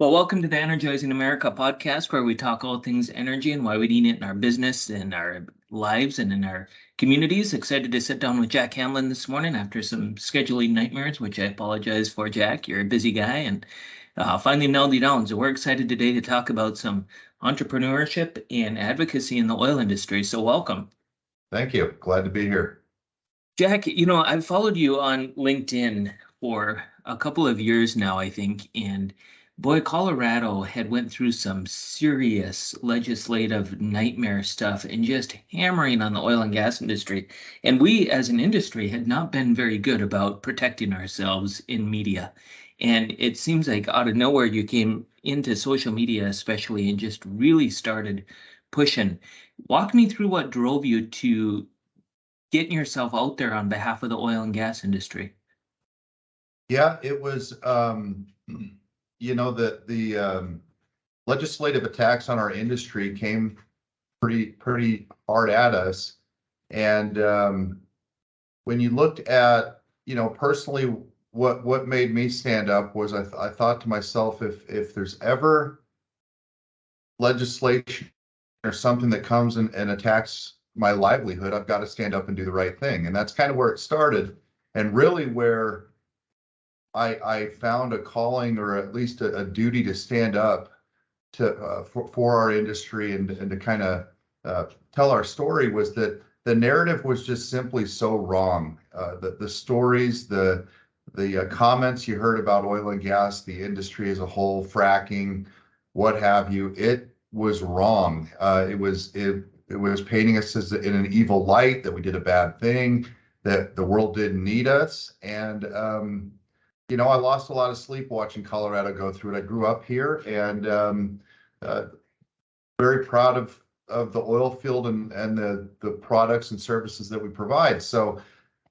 Well, welcome to the Energizing America podcast, where we talk all things energy and why we need it in our business, in our lives, and in our communities. Excited to sit down with Jack Hamlin this morning after some scheduling nightmares, which I apologize for, Jack. You're a busy guy and finally nailed you down. So we're excited today to talk about some entrepreneurship and advocacy in the oil industry. So welcome. Thank you. Glad to be here. Jack, I've followed you on LinkedIn for a couple of years now, I think, and boy, Colorado had went through some serious legislative nightmare stuff and just hammering on the oil and gas industry. And we as an industry had not been very good about protecting ourselves in media. And it seems like out of nowhere you came into social media especially and just really started pushing. Walk me through what drove you to getting yourself out there on behalf of the oil and gas industry. Yeah, it was, the legislative attacks on our industry came pretty hard at us. And when you looked at, personally, what made me stand up was I thought to myself, if there's ever legislation or something that comes and attacks my livelihood, I've got to stand up and do the right thing. And that's kind of where it started, and really where I found a calling, or at least a duty, to stand up to for our industry and to kind of tell our story, was that the narrative was just simply so wrong. The stories, the comments you heard about oil and gas, the industry as a whole, fracking, what have you, it was wrong. It was painting us as in an evil light, that we did a bad thing, that the world didn't need us. And, I lost a lot of sleep watching Colorado go through it. I grew up here, and very proud of the oil field and the products and services that we provide. So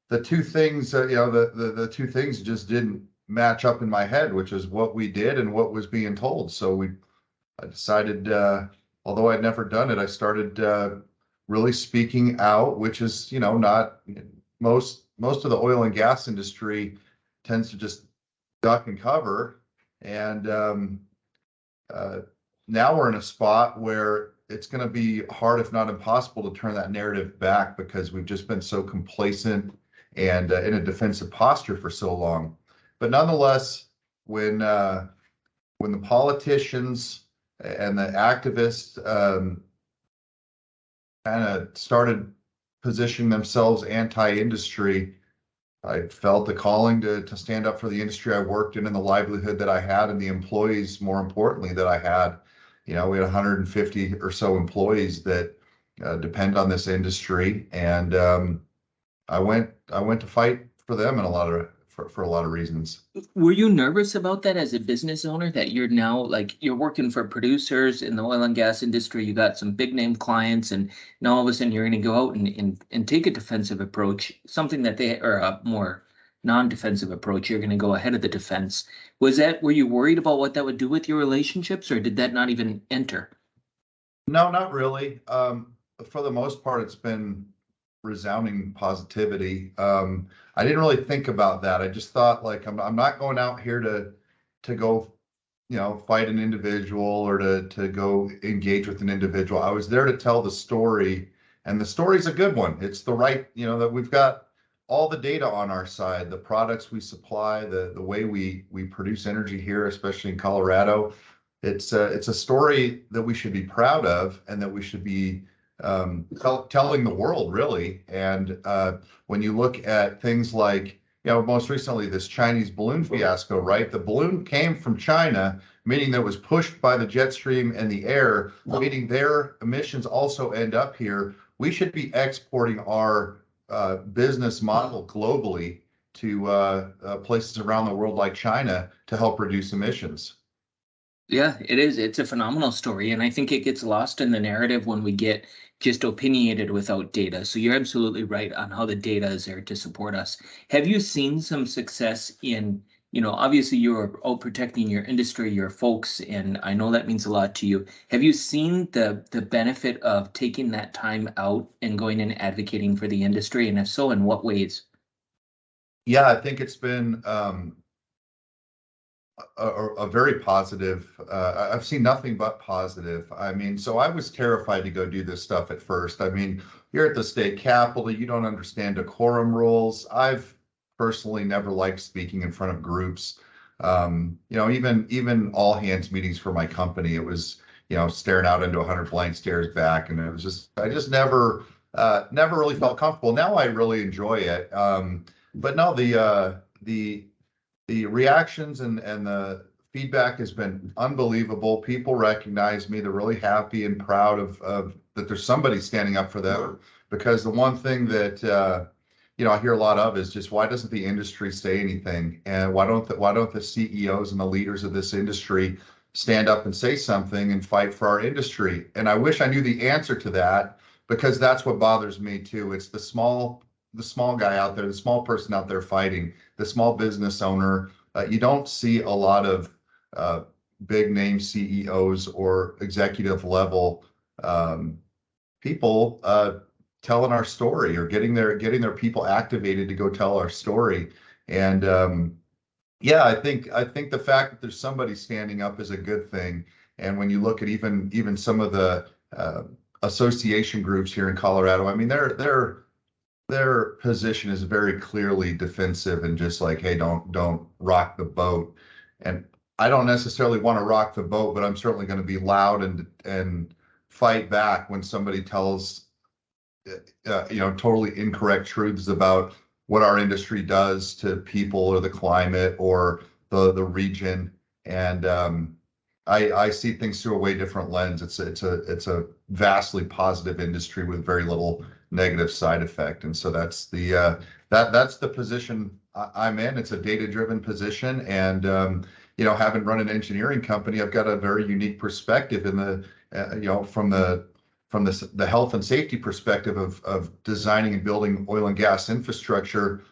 the two things, the two things just didn't match up in my head, which is what we did and what was being told. So I decided, although I'd never done it, I started really speaking out, which is, not most of the oil and gas industry tends to just duck and cover. And now we're in a spot where it's going to be hard, if not impossible, to turn that narrative back, because we've just been so complacent and in a defensive posture for so long. But nonetheless, when the politicians and the activists kind of started positioning themselves anti-industry, I felt the calling to stand up for the industry I worked in and the livelihood that I had, and the employees, more importantly, that I had. We had 150 or so employees that depend on this industry, and I went to fight for them in for a lot of reasons. Were you nervous about that as a business owner, that you're now, like, you're working for producers in the oil and gas industry, you got some big name clients, and now all of a sudden you're going to go out and take a defensive approach, something that or a more non-defensive approach, you're going to go ahead of the defense. Were you worried about what that would do with your relationships, or did that not even enter? No, not really. For the most part, it's been resounding positivity. I didn't really think about that. I just thought, like, I'm not going out here to go, fight an individual, or to go engage with an individual. I was there to tell the story, and the story's a good one. It's the right, that we've got all the data on our side, the products we supply, the way we produce energy here, especially in Colorado. It's a story that we should be proud of, and that we should be telling the world, really. And when you look at things like, most recently, this Chinese balloon fiasco, right? The balloon came from China, meaning that it was pushed by the jet stream and the air, meaning their emissions also end up here. We should be exporting our business model globally to places around the world like China to help reduce emissions. Yeah, it is. It's a phenomenal story. And I think it gets lost in the narrative when we get just opinionated without data. So you're absolutely right on how the data is there to support us. Have you seen some success in, obviously you're out protecting your industry, your folks, and I know that means a lot to you. Have you seen the benefit of taking that time out and going and advocating for the industry? And if so, in what ways? Yeah, I think it's been a very positive I've seen nothing but positive. I mean, so I was terrified to go do this stuff at first. I mean, you're at the state capitol, you don't understand decorum rules. I've personally never liked speaking in front of groups. Even all hands meetings for my company, it was, staring out into 100 blank stares back. And it was I just never really felt comfortable. Now I really enjoy it. But no, the reactions and the feedback has been unbelievable. People recognize me. They're really happy and proud of that there's somebody standing up for them. Because the one thing that I hear a lot of is just, why doesn't the industry say anything? And why don't the CEOs and the leaders of this industry stand up and say something and fight for our industry? And I wish I knew the answer to that, because that's what bothers me too. It's the small guy out there, the small person out there fighting, the small business owner. You don't see a lot of big name CEOs or executive level people telling our story, or getting their people activated to go tell our story. And I think the fact that there's somebody standing up is a good thing. And when you look at even some of the association groups here in Colorado, I mean, their position is very clearly defensive and just like, hey, don't rock the boat. And I don't necessarily want to rock the boat, but I'm certainly going to be loud and fight back when somebody tells totally incorrect truths about what our industry does to people or the climate or the region. And I see things through a way different lens. It's a vastly positive industry with very little negative side effect. And so that's the position I'm in. It's a data-driven position. And having run an engineering company, I've got a very unique perspective in from the health and safety perspective of designing and building oil and gas infrastructure.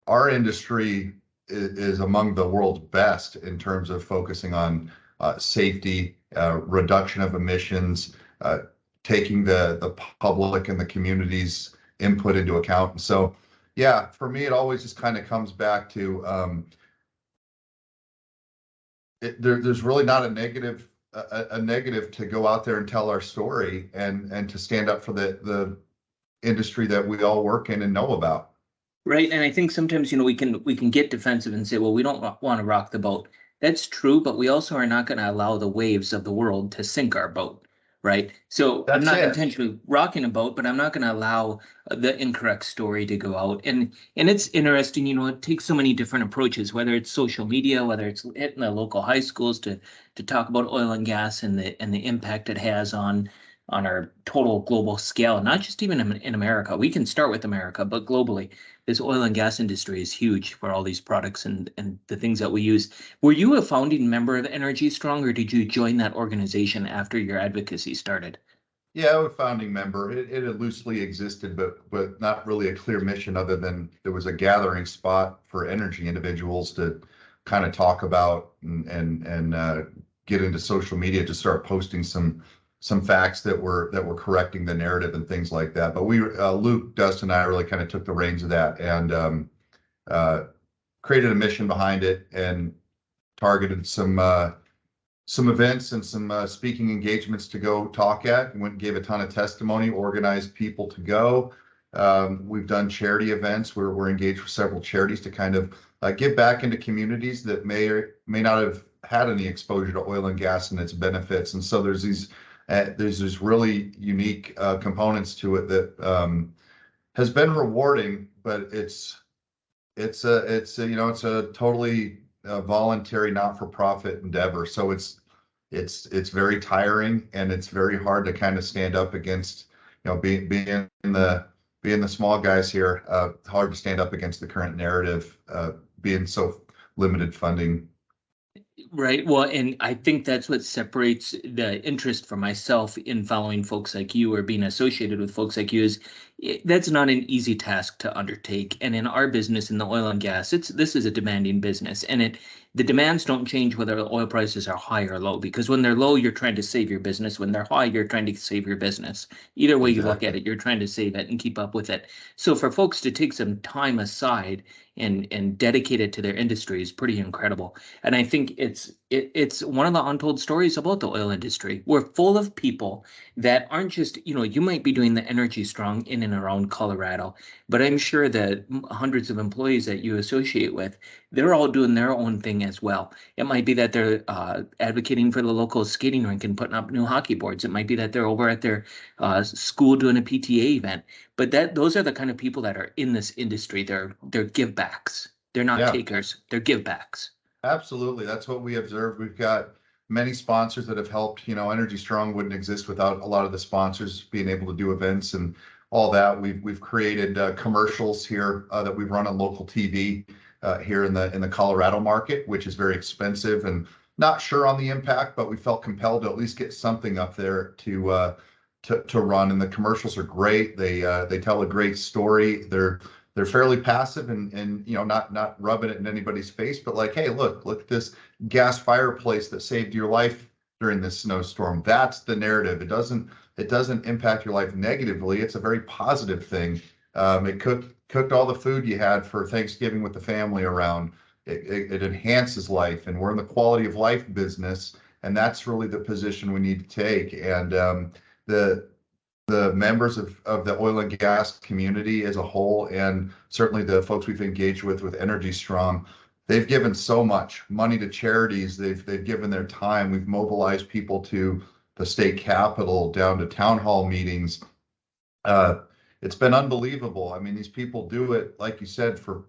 Our industry is among the world's best in terms of focusing on safety, reduction of emissions, taking the public and the community's input into account. And so, yeah, for me, it always just kind of comes back to there's really not a negative to go out there and tell our story and to stand up for the industry that we all work in and know about. Right. And I think sometimes, we can get defensive and say, well, we don't want to rock the boat. That's true, but we also are not going to allow the waves of the world to sink our boat. Right. So I'm not intentionally rocking a boat, but I'm not going to allow the incorrect story to go out. And it's interesting, it takes so many different approaches, whether it's social media, whether it's hitting the local high schools to talk about oil and gas and the impact it has on our total global scale, not just even in America. We can start with America, but globally, this oil and gas industry is huge for all these products and the things that we use. Were you a founding member of Energy Strong, or did you join that organization after your advocacy started? Yeah, I'm a founding member. It had loosely existed, but not really a clear mission, other than there was a gathering spot for energy individuals to kind of talk about and get into social media to start posting some facts that were correcting the narrative and things like that. But Luke, Dustin, and I really kind of took the reins of that and created a mission behind it and targeted some events and some speaking engagements to go talk at. Went and gave a ton of testimony, organized people to go. We've done charity events where we're engaged with several charities to kind of give back into communities that may or may not have had any exposure to oil and gas and its benefits. And so there's these really unique components to it that has been rewarding, but it's a totally voluntary, not-for-profit endeavor. So it's very tiring, and it's very hard to kind of stand up against, being the small guys here. Hard to stand up against the current narrative, being so limited funding. Right. Well, and I think that's what separates the interest for myself in following folks like you or being associated with folks like you is that's not an easy task to undertake. And in our business, in the oil and gas, this is a demanding business, and the demands don't change whether oil prices are high or low, because when they're low, you're trying to save your business. When they're high, you're trying to save your business. Either way you look at it, you're trying to save it and keep up with it. So for folks to take some time aside and dedicated to their industry is pretty incredible. And I think it's one of the untold stories about the oil industry. We're full of people that aren't just, you might be doing the Energy Strong in and around Colorado, but I'm sure that hundreds of employees that you associate with, they're all doing their own thing as well. It might be that they're advocating for the local skating rink and putting up new hockey boards. It might be that they're over at their school doing a PTA event. But those are the kind of people that are in this industry. They're give backs. They're not Yeah, takers. They're give backs. absolutely. That's what we observed. We've got many sponsors that have helped. Energy Strong wouldn't exist without a lot of the sponsors being able to do events and all that. We've created commercials here that we run on local TV here in the Colorado market, which is very expensive and not sure on the impact, but we felt compelled to at least get something up there to run. And the commercials are great. They tell a great story. They're fairly passive and not rubbing it in anybody's face, but like, hey, look at this gas fireplace that saved your life during this snowstorm. That's the narrative. It doesn't impact your life negatively. It's a very positive thing. It cooked all the food you had for Thanksgiving with the family around. It enhances life, and we're in the quality of life business, and that's really the position we need to take. And the members of the oil and gas community as a whole, and certainly the folks we've engaged with Energy Strong, they've given so much money to charities. They've given their time. We've mobilized people to the state capitol, down to town hall meetings. It's been unbelievable. I mean, these people do it, like you said, for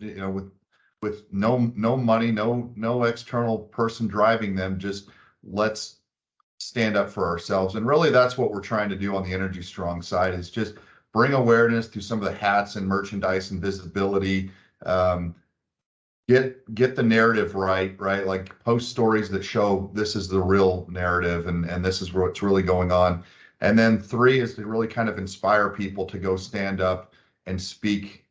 with no money, no external person driving them. Just let's stand up for ourselves. And really that's what we're trying to do on the Energy Strong side, is just bring awareness through some of the hats and merchandise and visibility. Get the narrative right? Like post stories that show this is the real narrative and this is what's really going on. And then 3 is to really kind of inspire people to go stand up and speak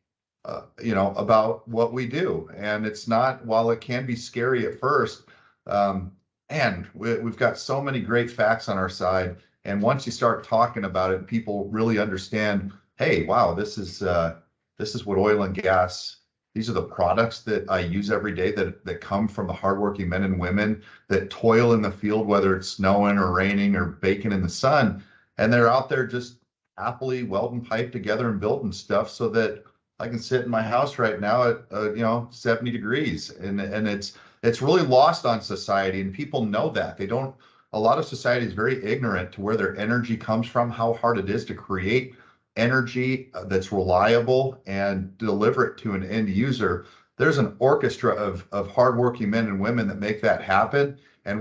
about what we do. And it's not, while it can be scary at first, and we've got so many great facts on our side. And once you start talking about it, people really understand, hey, wow, this is what oil and gas, these are the products that I use every day that come from the hardworking men and women that toil in the field, whether it's snowing or raining or baking in the sun. And they're out there just happily welding pipe together and building stuff so that I can sit in my house right now at 70 degrees. And it's really lost on society, and people know that. A lot of society is very ignorant to where their energy comes from, how hard it is to create energy that's reliable and deliver it to an end user. There's an orchestra of hardworking men and women that make that happen, and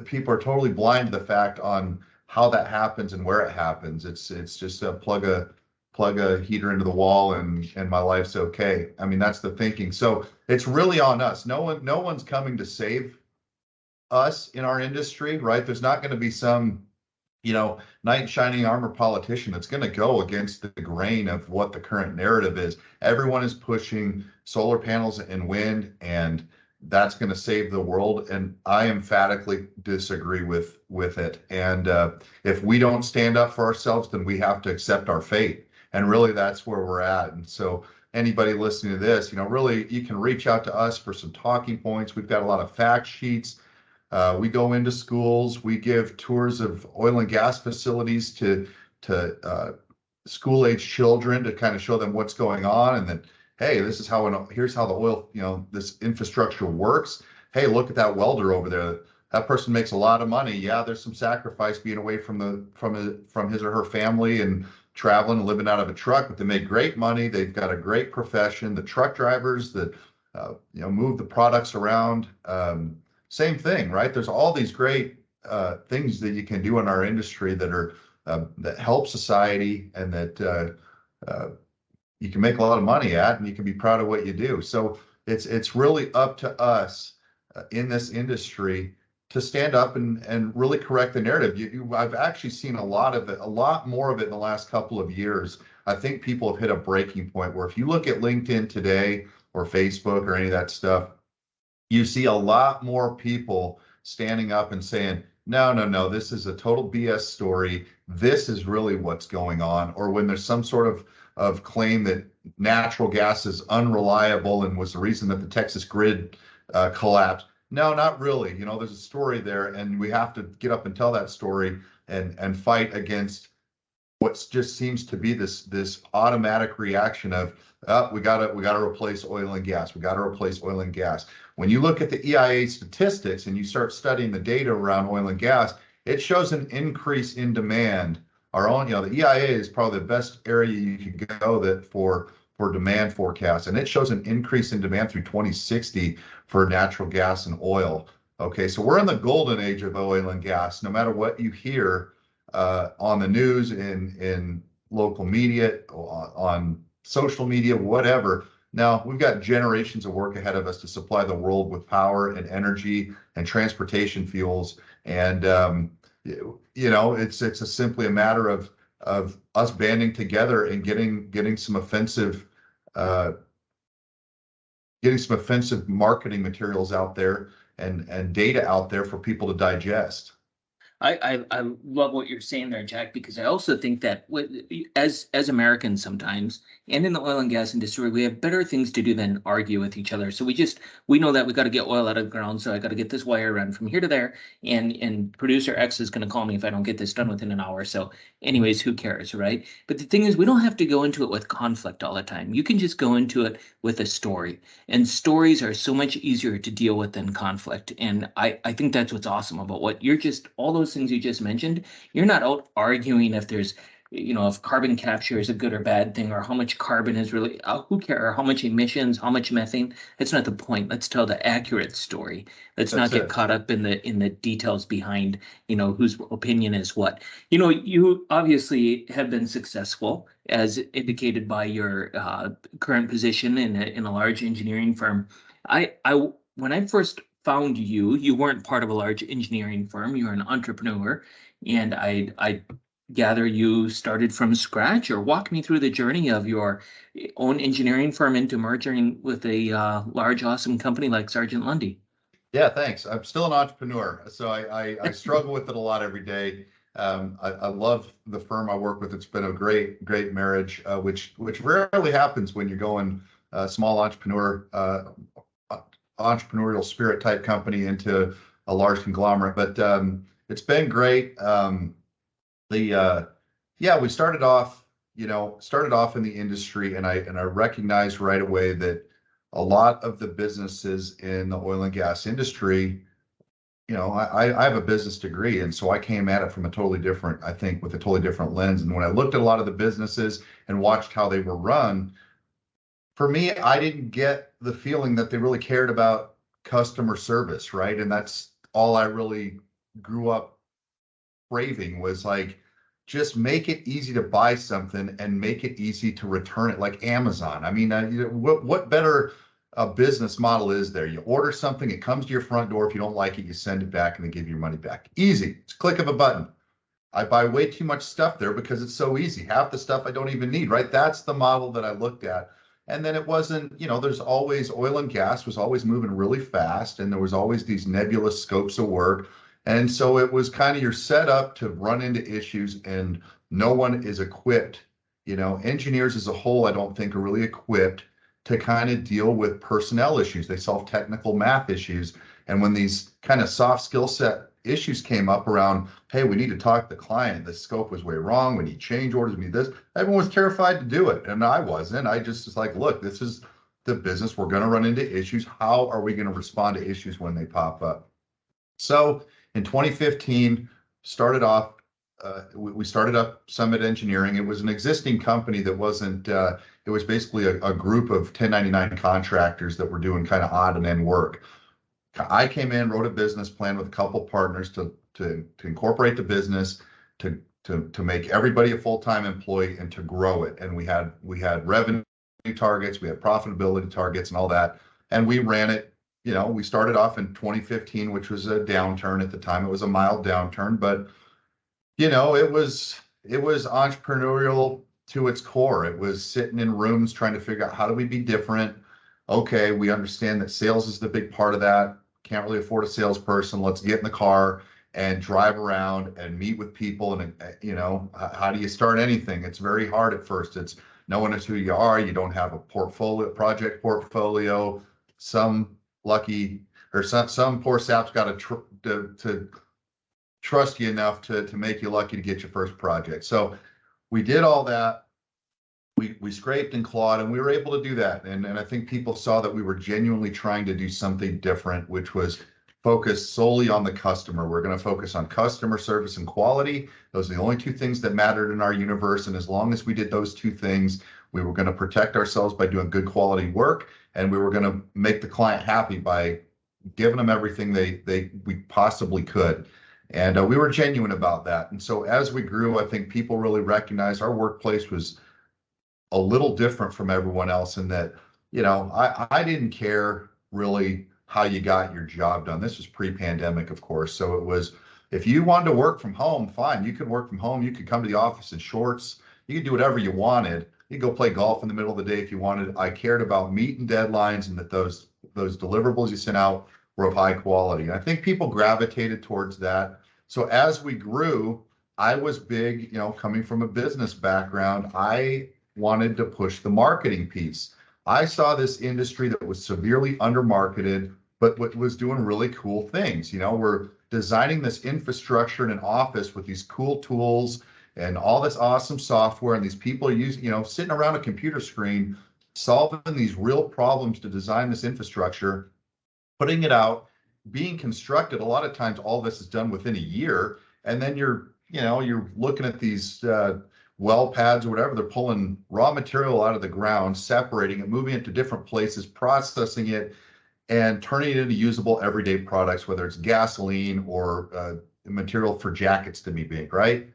people are totally blind to the fact on how that happens and where it happens. It's just plug a heater into the wall and my life's okay. I mean, that's the thinking. So it's really on us. No one's coming to save us in our industry, right? There's not going to be some knight in shining armor politician that's going to go against the grain of what the current narrative is. Everyone is pushing solar panels and wind, and that's going to save the world. And I emphatically disagree with it. And if we don't stand up for ourselves, then we have to accept our fate. And really, that's where we're at. And so anybody listening to this, really, you can reach out to us for some talking points. We've got a lot of fact sheets. We go into schools. We give tours of oil and gas facilities to school-age children to kind of show them what's going on, and that, hey, here's how the oil, this infrastructure works. Hey, look at that welder over there. That person makes a lot of money. Yeah, there's some sacrifice being away from his or her family and traveling and living out of a truck, but they make great money. They've got a great profession. The truck drivers that move the products around. Same thing, right? There's all these great things that you can do in our industry that help society and that you can make a lot of money at, and you can be proud of what you do. So it's really up to us in this industry to stand up and really correct the narrative. I've actually seen a lot more of it in the last couple of years. I think people have hit a breaking point where if you look at LinkedIn today or Facebook or any of that stuff, you see a lot more people standing up and saying, no, this is a total BS story. This is really what's going on. Or when there's some sort of of claim that natural gas is unreliable and was the reason that the Texas grid collapsed. No, not really. You know, there's a story there, and we have to get up and tell that story and fight against what just seems to be this automatic reaction of we gotta replace oil and gas. We gotta replace oil and gas. When you look at the EIA statistics and you start studying the data around oil and gas, it shows an increase in demand. Our own, you know, the EIA is probably the best area you can go that for demand forecasts, and it shows an increase in demand through 2060 for natural gas and oil. Okay, so we're in the golden age of oil and gas. No matter what you hear on the news, in local media, on social media, whatever. Now we've got generations of work ahead of us to supply the world with power and energy and transportation fuels. And you know, it's simply a matter of us banding together and getting some offensive marketing materials out there and data out there for people to digest. I love what you're saying there, Jack, because I also think that as Americans sometimes, and in the oil and gas industry, we have better things to do than argue with each other. So we know that we got to get oil out of the ground. So I got to get this wire run from here to there, and producer X is going to call me if I don't get this done within an hour. So anyways, who cares, right? But the thing is, we don't have to go into it with conflict all the time. You can just go into it with a story, and stories are so much easier to deal with than conflict. And I think that's what's awesome about what you're just all those things you just mentioned. You're not out arguing if there's, you know, if carbon capture is a good or bad thing, or how much carbon is really, who cares, or how much emissions, how much methane. That's not the point. Let's tell the accurate story. Let's not get caught up in the details behind, you know, whose opinion is what. You know, you obviously have been successful, as indicated by your current position in a large engineering firm. When I first found you, you weren't part of a large engineering firm. You were an entrepreneur, and I gather you started from scratch. Or walk me through the journey of your own engineering firm into merging with a large, awesome company like Sergeant Lundy. Yeah, thanks. I'm still an entrepreneur, so I struggle with it a lot every day. I love the firm I work with. It's been a great marriage, which rarely happens when you're going small entrepreneurial spirit type company into a large conglomerate. But it's been great. We started off in the industry, and I recognized right away that a lot of the businesses in the oil and gas industry, you know, I have a business degree, and so I came at it from a totally different, I think, with a totally different lens. And when I looked at a lot of the businesses and watched how they were run, for me, I didn't get the feeling that they really cared about customer service, right? And that's all I really grew up craving, was like, just make it easy to buy something and make it easy to return it, like Amazon. I mean, what better business model is there? You order something, it comes to your front door. If you don't like it, you send it back and they give you your money back. Easy. It's a click of a button. I buy way too much stuff there because it's so easy. Half the stuff I don't even need, right? That's the model that I looked at. And then it wasn't, you know, there's always, oil and gas was always moving really fast, and there was always these nebulous scopes of work. And so it was kind of, you're set up to run into issues, and no one is equipped. You know, engineers as a whole, I don't think, are really equipped to kind of deal with personnel issues. They solve technical math issues. And when these kind of soft skill set issues came up around, hey, we need to talk to the client, the scope was way wrong, we need change orders, we need this, everyone was terrified to do it. And I wasn't. I just was like, look, this is the business. We're going to run into issues. How are we going to respond to issues when they pop up? So in 2015, we started up Summit Engineering. It was an existing company that wasn't, it was basically a group of 1099 contractors that were doing kind of odd and end work. I came in, wrote a business plan with a couple partners to incorporate the business, to make everybody a full-time employee, and to grow it. And we had revenue targets, we had profitability targets, and all that. And we ran it. You know, we started off in 2015, which was a downturn at the time. It was a mild downturn, but you know, it was entrepreneurial to its core. It was sitting in rooms trying to figure out, how do we be different? Okay, we understand that sales is the big part of that. Can't really afford a salesperson. Let's get in the car and drive around and meet with people. And you know, how do you start anything? It's very hard at first. It's no one knows who you are. You don't have a project portfolio. Some lucky or some poor sap's got to trust you enough to make you lucky to get your first project. So we did all that. We scraped and clawed, and we were able to do that. And I think people saw that we were genuinely trying to do something different, which was focus solely on the customer. We're going to focus on customer service and quality. Those are the only two things that mattered in our universe. And as long as we did those two things, we were going to protect ourselves by doing good quality work, and we were going to make the client happy by giving them everything we possibly could. And we were genuine about that. And so as we grew, I think people really recognized our workplace was a little different from everyone else in that, I didn't care really how you got your job done. This was pre-pandemic, of course. So it was, if you wanted to work from home, fine, you could work from home. You could come to the office in shorts. You could do whatever you wanted. You could go play golf in the middle of the day if you wanted. I cared about meeting deadlines and that those deliverables you sent out were of high quality. And I think people gravitated towards that. So as we grew, I was big, coming from a business background, I wanted to push the marketing piece. I saw this industry that was severely undermarketed, but what was doing really cool things. We're designing this infrastructure in an office with these cool tools and all this awesome software, and these people are using, sitting around a computer screen, solving these real problems to design this infrastructure, putting it out, being constructed. A lot of times all this is done within a year, and then you're looking at these well pads or whatever. They're pulling raw material out of the ground, separating it, moving it to different places, processing it, and turning it into usable everyday products, whether it's gasoline or material for jackets to be made, right?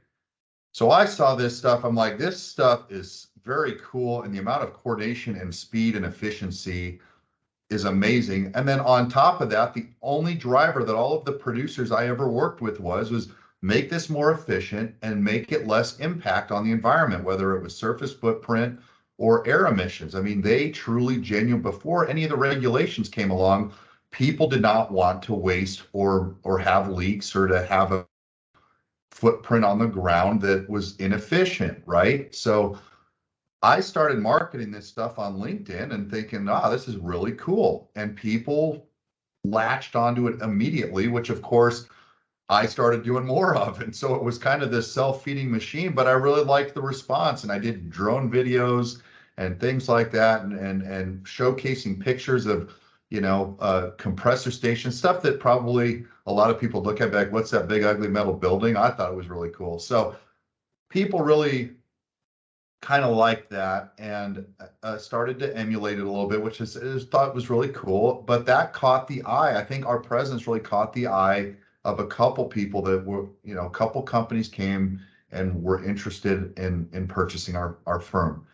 So I saw this stuff. I'm like, this stuff is very cool, and the amount of coordination and speed and efficiency is amazing. And then on top of that, the only driver that all of the producers I ever worked with was make this more efficient and make it less impact on the environment, whether it was surface footprint or air emissions. I mean, they truly, before any of the regulations came along, people did not want to waste or have leaks or to have a footprint on the ground that was inefficient, right? So I started marketing this stuff on LinkedIn and thinking, this is really cool. And people latched onto it immediately, which of course I started doing more of. And so it was kind of this self-feeding machine, but I really liked the response. And I did drone videos and things like that, and showcasing pictures of, compressor station stuff that probably a lot of people look at like, what's that big ugly metal building? I thought it was really cool. So people really kind of liked that and started to emulate it a little bit, which thought was really cool. But that caught the eye. I think our presence really caught the eye of a couple people that were, a couple companies came and were interested in purchasing our firm.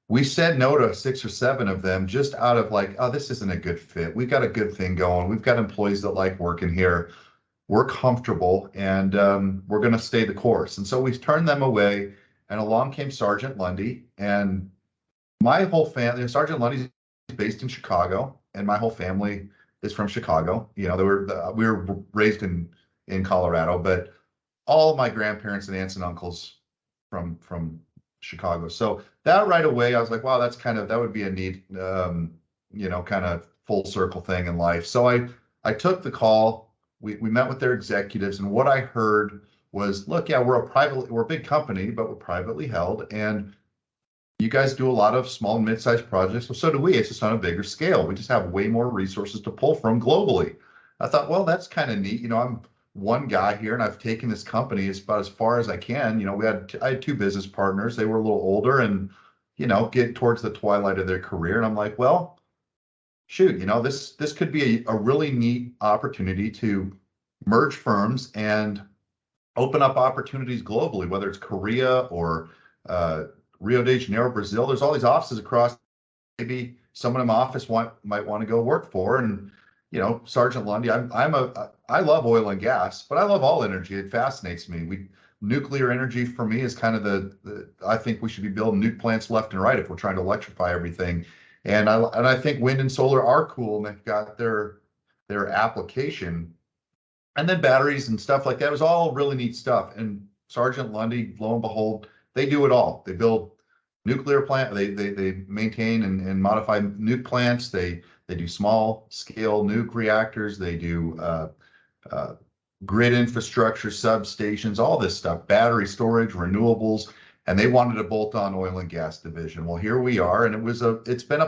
We said no to 6 or 7 of them just out of like, this isn't a good fit. We've got a good thing going. We've got employees that like working here. We're comfortable, and we're going to stay the course. And so we turned them away, and along came Sergeant Lundy, and my whole family. Sergeant Lundy is based in Chicago, and my whole family is from Chicago. We were raised in Colorado, but all of my grandparents and aunts and uncles from Chicago. So that right away, I was like, wow, that would be a neat, kind of full circle thing in life. So I took the call. We met with their executives, and what I heard was, look, yeah, we're a big company, but we're privately held, and you guys do a lot of small and mid-sized projects. Well, so do we. It's just on a bigger scale. We just have way more resources to pull from globally. I thought, well, that's kind of neat. I'm one guy here, and I've taken this company about as far as I can. I had 2 business partners. They were a little older and, get towards the twilight of their career. And I'm like, well, shoot, this could be a really neat opportunity to merge firms and open up opportunities globally, whether it's Korea or Rio de Janeiro, Brazil. There's all these offices across. Maybe someone in my office might want to go work for. And Sergeant Lundy, I love oil and gas, but I love all energy. It fascinates me. Nuclear energy for me is kind of I think we should be building nuke plants left and right if we're trying to electrify everything. And I think wind and solar are cool, and they've got their application. And then batteries and stuff like that. It was all really neat stuff. And Sergeant Lundy, lo and behold, they do it all. They build nuclear plant. They maintain and modify nuke plants. They do small scale nuke reactors. They do grid infrastructure, substations, all this stuff, battery storage, renewables, and they wanted a bolt-on oil and gas division. Well, here we are, and it's been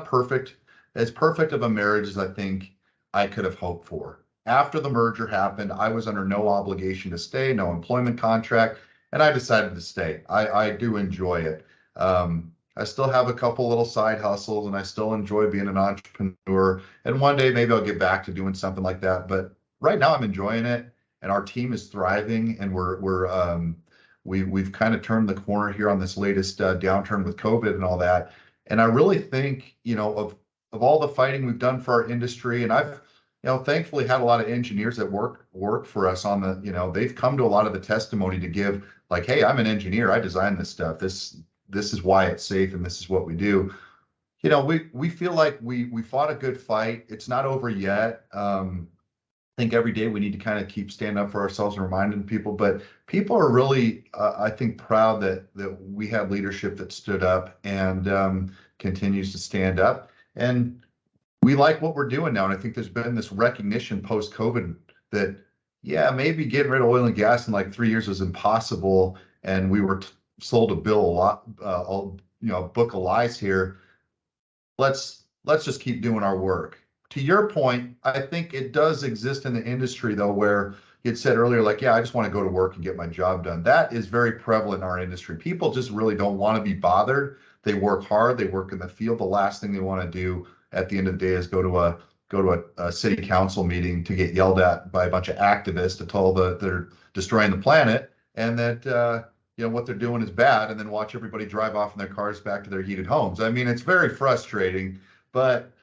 as perfect of a marriage as I think I could have hoped for. After the merger happened, I was under no obligation to stay, no employment contract, and I decided to stay. I do enjoy it. I still have a couple little side hustles, and I still enjoy being an entrepreneur. And one day maybe I'll get back to doing something like that. But right now I'm enjoying it, and our team is thriving, and we've kind of turned the corner here on this latest downturn with COVID and all that. And I really think, of all the fighting we've done for our industry, and I've, thankfully had a lot of engineers that work for us on the, they've come to a lot of the testimony to give, like, hey, I'm an engineer, I designed this stuff. This is why it's safe, and this is what we do. We feel like we fought a good fight. It's not over yet. I think every day we need to kind of keep standing up for ourselves and reminding people, but people are really, I think, proud that we had leadership that stood up and continues to stand up. And we like what we're doing now. And I think there's been this recognition post-COVID that, yeah, maybe getting rid of oil and gas in like 3 years was impossible. And we were sold a bill a lot, book of lies here. Let's just keep doing our work. To your point, I think it does exist in the industry, though, where you had said earlier, like, yeah, I just want to go to work and get my job done. That is very prevalent in our industry. People just really don't want to be bothered. They work hard. They work in the field. The last thing they want to do at the end of the day is go to a city council meeting to get yelled at by a bunch of activists to tell that they're destroying the planet and that what they're doing is bad, and then watch everybody drive off in their cars back to their heated homes. I mean, it's very frustrating, but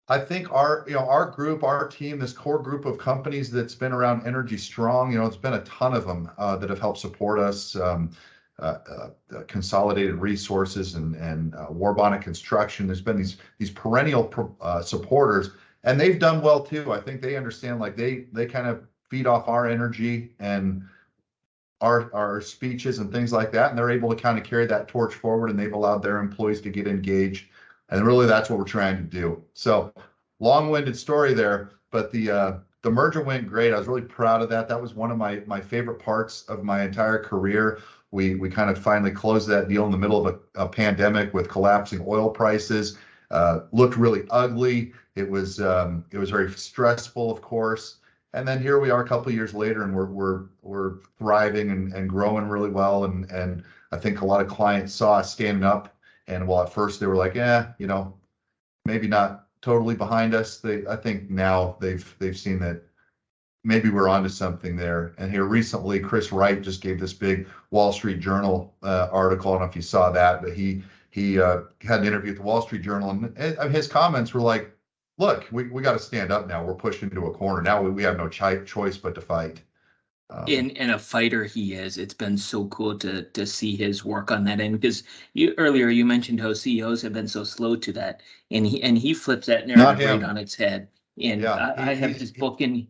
I think our group, our team, this core group of companies that's been around Energy Strong, it's been a ton of them that have helped support us. Consolidated Resources and Warbonnet Construction. There's been these perennial supporters, and they've done well too. I think they understand, like, they kind of feed off our energy and our speeches and things like that, and they're able to kind of carry that torch forward, and they've allowed their employees to get engaged. And really, that's what we're trying to do. So, long-winded story there, but the merger went great. I was really proud of that. That was one of my favorite parts of my entire career. We kind of finally closed that deal in the middle of a pandemic with collapsing oil prices. Looked really ugly. It was very stressful, of course. And then here we are a couple of years later, and we're thriving and growing really well. And I think a lot of clients saw us standing up. And while at first they were like, maybe not totally behind us, I think now they've seen that maybe we're onto something there. And here recently, Chris Wright just gave this big Wall Street Journal article. I don't know if you saw that, but he had an interview with the Wall Street Journal, and his comments were like, look, we got to stand up now. We're pushed into a corner. Now we have no choice but to fight. And a fighter he is. It's been so cool to see his work on that end, because earlier you mentioned how CEOs have been so slow to that, and he flips that narrative right on its head. And yeah, I have his book in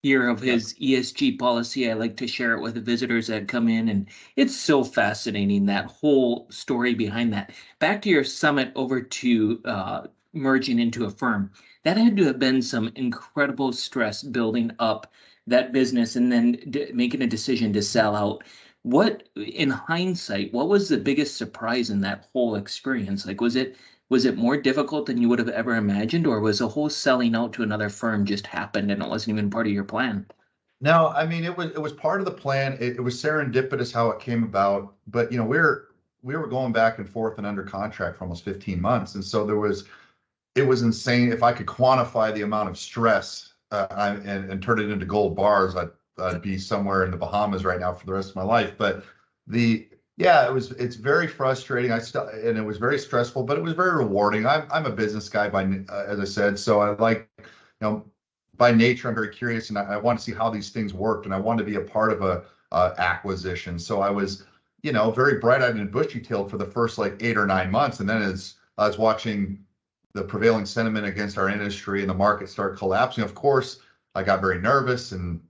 here of his ESG policy. I like to share it with the visitors that come in, and it's so fascinating, that whole story behind that. Back to your summit over to merging into a firm, that had to have been some incredible stress building up that business and then making a decision to sell out. What, in hindsight, what was the biggest surprise in that whole experience? Like, was it more difficult than you would have ever imagined, or was the whole selling out to another firm just happened and it wasn't even part of your plan? No, I mean, it was part of the plan. It was serendipitous how it came about, but we were going back and forth and under contract for almost 15 months, and so it was insane. If I could quantify the amount of stress and turn it into gold bars, I'd be somewhere in the Bahamas right now for the rest of my life. But it's very frustrating. And it was very stressful, but it was very rewarding. I'm a business guy as I said, so I like, by nature, I'm very curious, and I want to see how these things worked, and I want to be a part of a acquisition. So I was, very bright-eyed and bushy-tailed for the first like 8 or 9 months, and then as I was watching the prevailing sentiment against our industry and the market start collapsing, of course, I got very nervous and,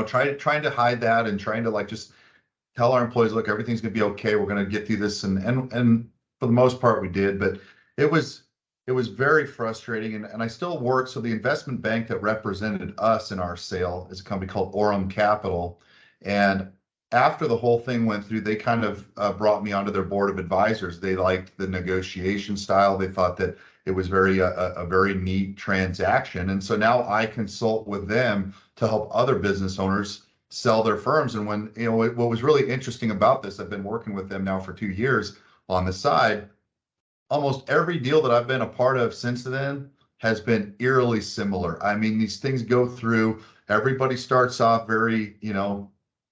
trying to hide that and trying to just tell our employees, look, everything's going to be okay. We're going to get through this. And for the most part we did, but it was it was very frustrating, and I still work. So the investment bank that represented us in our sale is a company called Orem Capital. And after the whole thing went through, they kind of brought me onto their board of advisors. They liked the negotiation style. They thought that it was a very neat transaction. And so now I consult with them to help other business owners sell their firms. And when, what was really interesting about this, I've been working with them now for 2 years on the side. Almost every deal that I've been a part of since then has been eerily similar. I mean, these things go through, everybody starts off very,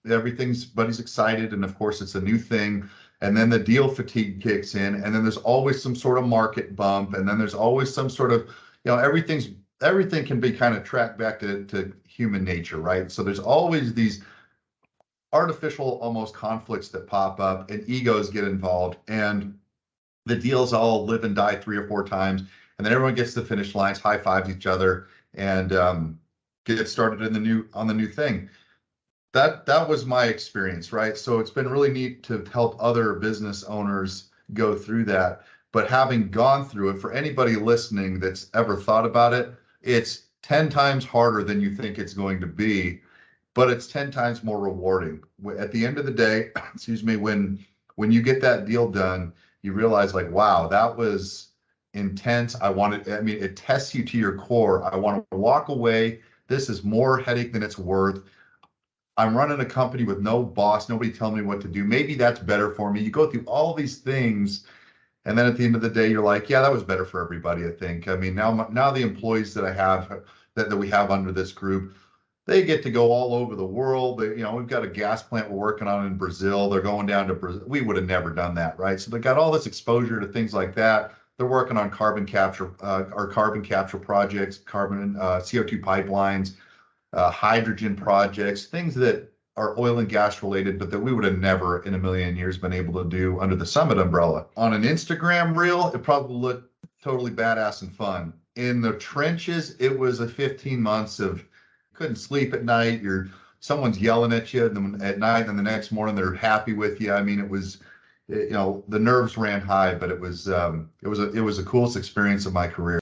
everybody's excited. And of course, it's a new thing. And then the deal fatigue kicks in. And then there's always some sort of market bump. And then there's always some sort of, everything can be kind of tracked back to human nature, right? So there's always these artificial almost conflicts that pop up and egos get involved. And the deals all live and die 3 or 4 times, and then everyone gets to the finish lines, high fives each other, and get started on the new thing. That was my experience, right? So it's been really neat to help other business owners go through that. But having gone through it, for anybody listening that's ever thought about it, it's 10 times harder than you think it's going to be, but it's 10 times more rewarding. At the end of the day, excuse me, when you get that deal done, you realize like, wow, that was intense. It tests you to your core. I want to walk away. This is more headache than it's worth. I'm running a company with no boss, nobody telling me what to do. Maybe that's better for me. You go through all these things, and then at the end of the day, you're like, yeah, that was better for everybody, I think. I mean, now the employees that I have, that we have under this group, they get to go all over the world. We've got a gas plant we're working on in Brazil. They're going down to Brazil. We would have never done that, right? So they got all this exposure to things like that. They're working on carbon capture, our carbon capture projects, CO2 pipelines, hydrogen projects, things that are oil and gas related, but that we would have never in a million years been able to do under the Summit umbrella. On an Instagram reel, it probably looked totally badass and fun. In the trenches, it was a 15 months of couldn't sleep at night. Someone's yelling at you at night, and the next morning they're happy with you. I mean, it was, the nerves ran high, but it was a coolest experience of my career.